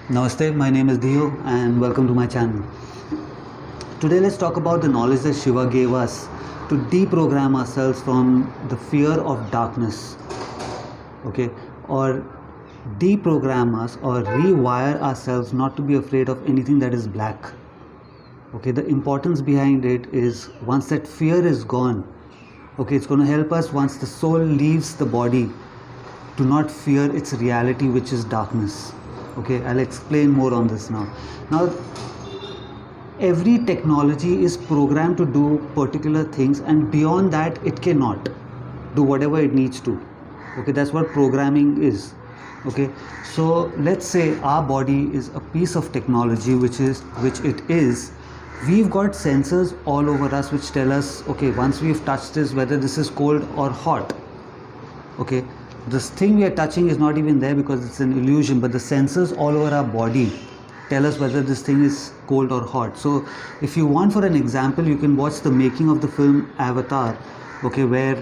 Namaste, my name is Dio and welcome to my channel. Today let's talk about the knowledge that Shiva gave us to deprogram ourselves from the fear of darkness, okay, or deprogram us or rewire ourselves not to be afraid of anything that is black. Okay, the importance behind it is once that fear is gone, okay, it's going to help us once the soul leaves the body to not fear its reality, which is darkness. Okay, I'll explain more on this now. Now, every technology is programmed to do particular things, and beyond that it cannot do whatever it needs to. Okay, that's what programming is. Okay, so let's say our body is a piece of technology, which it is. We've got sensors all over us which tell us, okay, once we've touched this, whether this is cold or hot. Okay, this thing we are touching is not even there because it's an illusion, but the sensors all over our body tell us whether this thing is cold or hot. So if you want, for an example, you can watch the making of the film Avatar, okay, where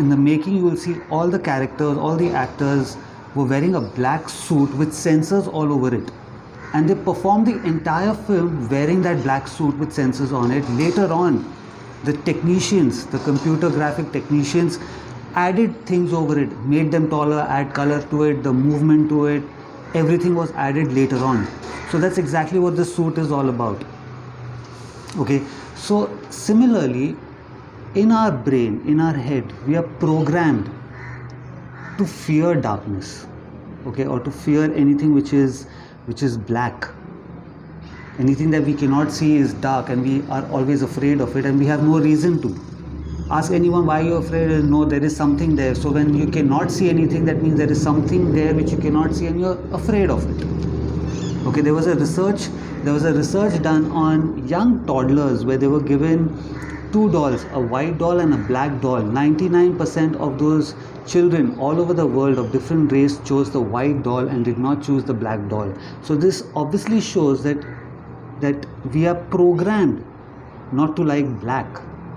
in the making you will see all the characters, all the actors were wearing a black suit with sensors all over it, and they performed the entire film wearing that black suit with sensors on it. Later on, the technicians, the computer graphic technicians, added things over it, made them taller, add color to it, the movement to it, everything was added later on. So that's exactly what the suit is all about. Okay, so similarly, in our brain, in our head, we are programmed to fear darkness, okay, or to fear anything which is black. Anything that we cannot see is dark, and we are always afraid of it, and we have no reason to. Ask anyone why you're afraid. No, there is something there. So when you cannot see anything, that means there is something there which you cannot see and you're afraid of it. Okay, there was a research done on young toddlers where they were given two dolls, a white doll and a black doll. 99% of those children all over the world of different race chose the white doll and did not choose the black doll. So this obviously shows that we are programmed not to like black.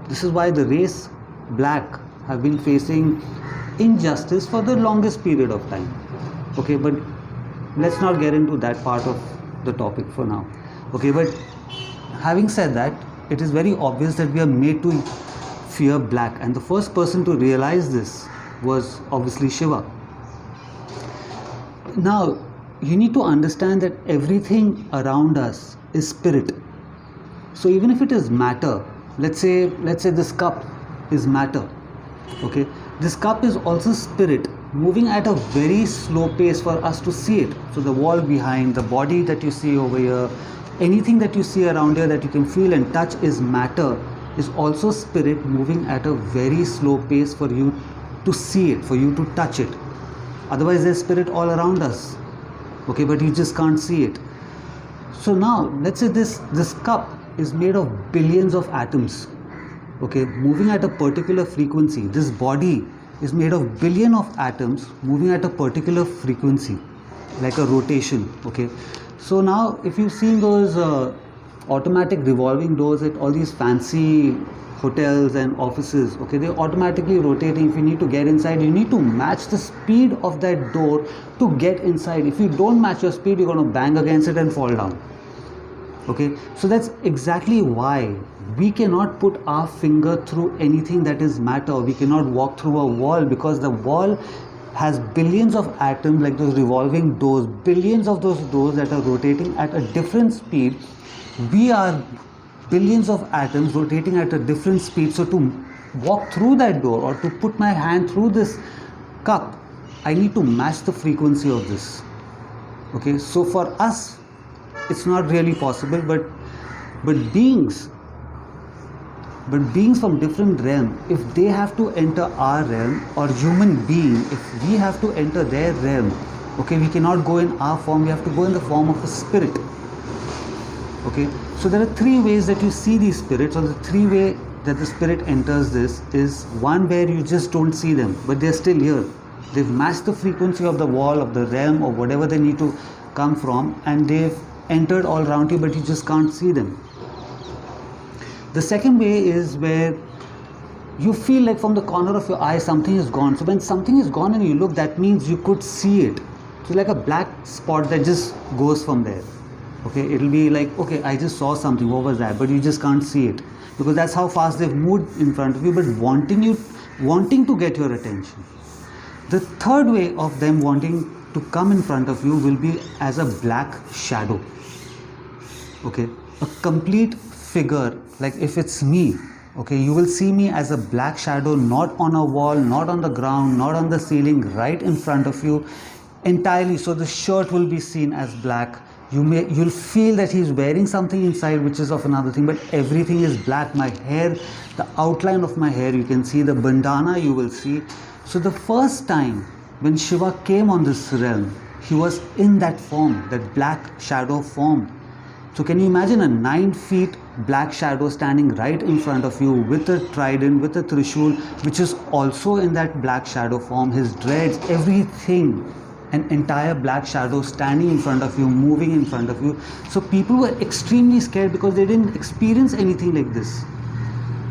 This is why the race black have been facing injustice for the longest period of time. Okay, but let's not get into that part of the topic for now. Okay, but having said that, it is very obvious that we are made to fear black, and the first person to realize this was obviously Shiva. Now, you need to understand that everything around us is spirit. So even if it is matter, let's say this cup is matter, okay, this cup is also spirit moving at a very slow pace for us to see it. So the wall behind, the body that you see over here, anything that you see around here that you can feel and touch is matter, is also spirit moving at a very slow pace for you to see it, for you to touch it. Otherwise there's spirit all around us, okay, but you just can't see it. So now let's say this cup is made of billions of atoms, okay, moving at a particular frequency. This body is made of billion of atoms moving at a particular frequency, like a rotation. Okay, so now if you've seen those automatic revolving doors at all these fancy hotels and offices, okay, they're automatically rotating. If you need to get inside, you need to match the speed of that door to get inside. If you don't match your speed, you're going to bang against it and fall down. Okay, so that's exactly why we cannot put our finger through anything that is matter. We cannot walk through a wall because the wall has billions of atoms, like those revolving doors, billions of those doors that are rotating at a different speed. We are billions of atoms rotating at a different speed. So to walk through that door or to put my hand through this cup, I need to match the frequency of this. Okay, so for us it's not really possible, but beings from different realm, if they have to enter our realm, or human being, if we have to enter their realm, okay, we cannot go in our form, we have to go in the form of a spirit. Okay, so there are three ways that you see these spirits, or the three way that the spirit enters this is one where you just don't see them, but they're still here. They've matched the frequency of the wall, of the realm, or whatever they need to come from, and they've entered all around you, but you just can't see them. The second way is where you feel like from the corner of your eye something is gone. So when something is gone and you look, that means you could see it. So like a black spot that just goes from there. Okay, it'll be like, okay, I just saw something, what was that? But you just can't see it because that's how fast they've moved in front of you, but wanting to get your attention. The third way of them wanting to come in front of you will be as a black shadow. Okay, a complete figure. Like if it's me, okay, you will see me as a black shadow, not on a wall, not on the ground, not on the ceiling, right in front of you entirely. So the shirt will be seen as black. You'll feel that he's wearing something inside which is of another thing, but everything is black. My hair, the outline of my hair, you can see the bandana, you will see. So the first time when Shiva came on this realm, he was in that form, that black shadow form. So can you imagine a 9 feet black shadow standing right in front of you with a trident, with a trishul, which is also in that black shadow form, his dreads, everything, an entire black shadow standing in front of you, moving in front of you. So people were extremely scared because they didn't experience anything like this.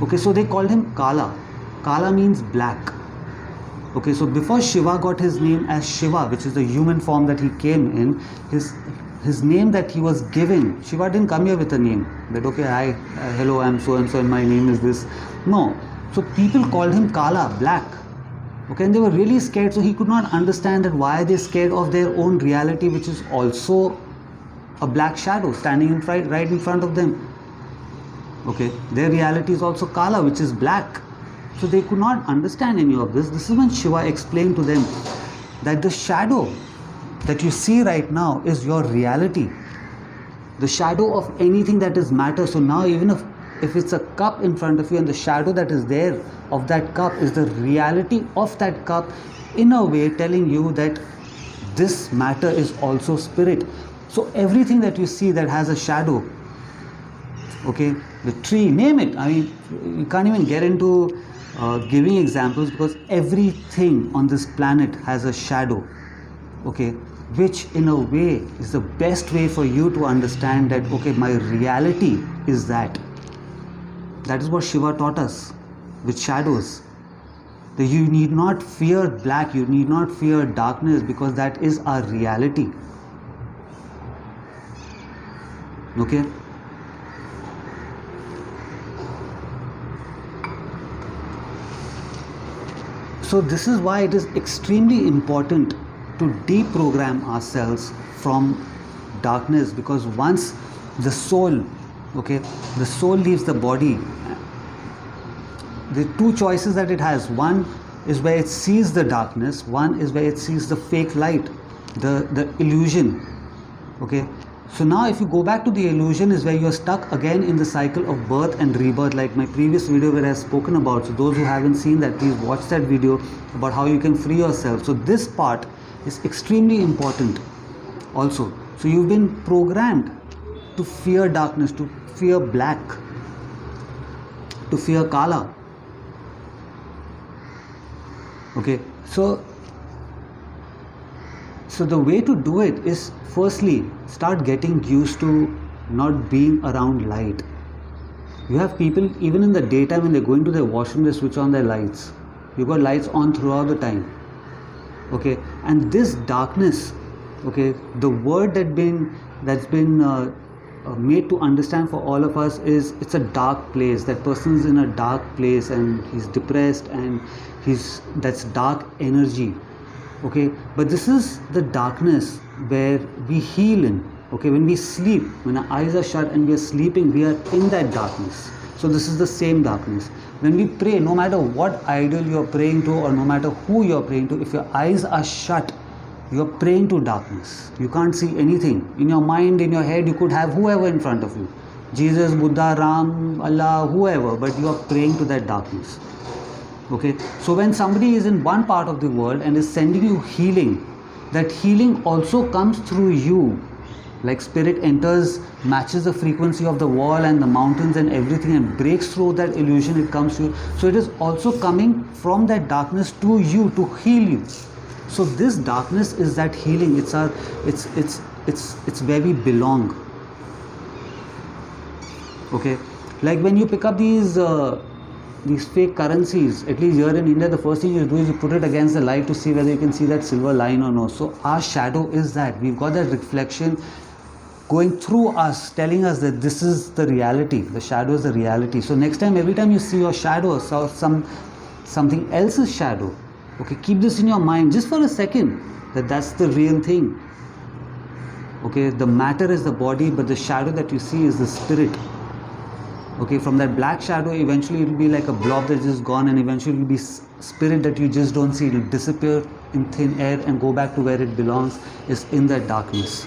Okay, so they called him Kala. Kala means black. Okay, so before Shiva got his name as Shiva, which is the human form that he came in, his name that he was given, Shiva didn't come here with a name that, okay, hi, hello, I'm so and so and my name is this. No, so people called him Kala, black. Okay, and they were really scared, so he could not understand that why they're scared of their own reality, which is also a black shadow standing right in front of them. Okay, their reality is also Kala, which is black. So they could not understand any of this. This is when Shiva explained to them that the shadow that you see right now is your reality. The shadow of anything that is matter. So now even if it's a cup in front of you and the shadow that is there of that cup is the reality of that cup, in a way telling you that this matter is also spirit. So everything that you see that has a shadow, okay, the tree, name it. I mean, you can't even get into giving examples because everything on this planet has a shadow, okay, which in a way is the best way for you to understand that, okay, my reality is that. That is what Shiva taught us with shadows. That you need not fear black, you need not fear darkness, because that is our reality. Okay? So this is why it is extremely important to deprogram ourselves from darkness, because once the soul, okay, the soul leaves the body, the two choices that it has, one is where it sees the darkness, one is where it sees the fake light, the illusion. Okay, so now if you go back to the illusion is where you're stuck again in the cycle of birth and rebirth, like my previous video where I've spoken about. So those who haven't seen that, please watch that video about how you can free yourself. So this part is extremely important also. So you've been programmed to fear darkness, to fear black, to fear Kala. Okay, so the way to do it is, firstly, start getting used to not being around light. You have people, even in the daytime when they're going to their washroom, they switch on their lights. You've got lights on throughout the time. Okay, and this darkness, okay, the word that's been made to understand for all of us is, it's a dark place. That person is in a dark place and he's depressed and that's dark energy. Okay, but this is the darkness where we heal in. Okay, when we sleep, when our eyes are shut and we are sleeping, we are in that darkness. So this is the same darkness. When we pray, no matter what idol you are praying to or no matter who you are praying to, if your eyes are shut, you are praying to darkness. You can't see anything. In your mind, in your head, you could have whoever in front of you, Jesus, Buddha, Ram, Allah, whoever, but you are praying to that darkness. Okay, so when somebody is in one part of the world and is sending you healing, that healing also comes through you. Like spirit enters, matches the frequency of the wall and the mountains and everything and breaks through that illusion, it comes to you. So it is also coming from that darkness to you to heal you. So this darkness is that healing. It's where we belong. Okay, like when you pick up these these fake currencies, at least here in India, the first thing you do is you put it against the light to see whether you can see that silver line or no. So our shadow is that. We've got that reflection going through us, telling us that this is the reality. The shadow is the reality. So next time, every time you see your shadow or something else's shadow, okay, keep this in your mind just for a second, that's the real thing. Okay, the matter is the body, but the shadow that you see is the spirit. Okay, from that black shadow, eventually it will be like a blob that's just gone, and eventually it will be spirit that you just don't see. It will disappear in thin air and go back to where it belongs, is in that darkness.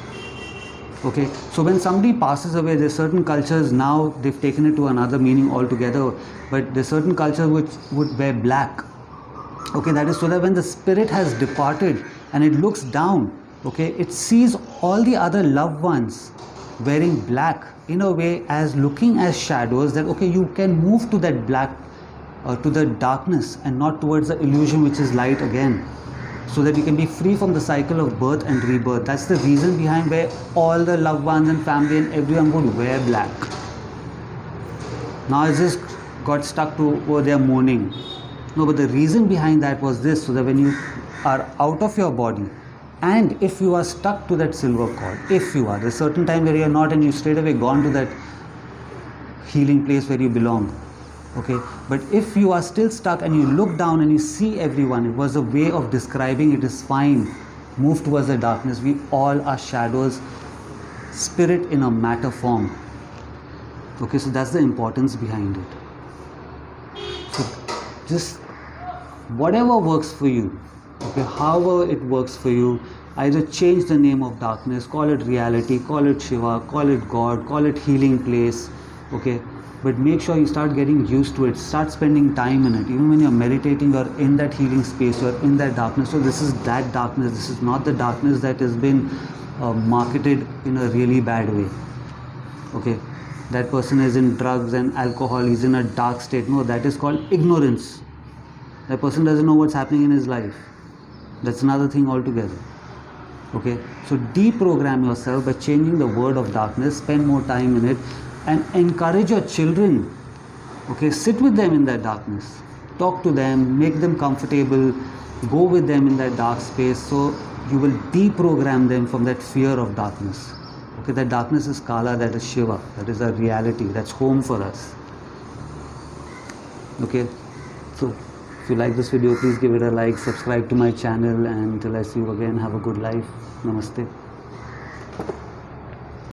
Okay, so when somebody passes away, there's certain cultures now, they've taken it to another meaning altogether, but there's certain cultures which would wear black. Okay, that is so that when the spirit has departed and it looks down, okay, it sees all the other loved ones wearing black, in a way as looking as shadows, that okay, you can move to that black, to the darkness, and not towards the illusion which is light again, so that you can be free from the cycle of birth and rebirth. That's the reason behind where all the loved ones and family and everyone would wear black. Now it's just got stuck to their mourning. No, but the reason behind that was this, so that when you are out of your body, and if you are stuck to that silver cord, if you are, there's a certain time where you are not, and you straight away gone to that healing place where you belong. Okay, but if you are still stuck and you look down and you see everyone, it was a way of describing it is fine. Move towards the darkness. We all are shadows, spirit in a matter form. Okay, so that's the importance behind it. So just whatever works for you. Okay, however it works for you, either change the name of darkness, call it reality, call it Shiva, call it God, call it healing place, okay, but make sure you start getting used to it, start spending time in it. Even when you're meditating, you're in that healing space, you're in that darkness. So this is that darkness, this is not the darkness that has been marketed in a really bad way. Okay, that person is in drugs and alcohol, he's in a dark state. No, that is called ignorance. That person doesn't know what's happening in his life. That's another thing altogether. Okay, so deprogram yourself by changing the word of darkness, spend more time in it, and encourage your children. Okay, sit with them in that darkness, talk to them, make them comfortable, go with them in that dark space, so you will deprogram them from that fear of darkness. Okay, that darkness is Kala, that is Shiva, that is a reality, that's home for us. Okay, so if you like this video, please give it a like, subscribe to my channel, and until I see you again, have a good life. Namaste.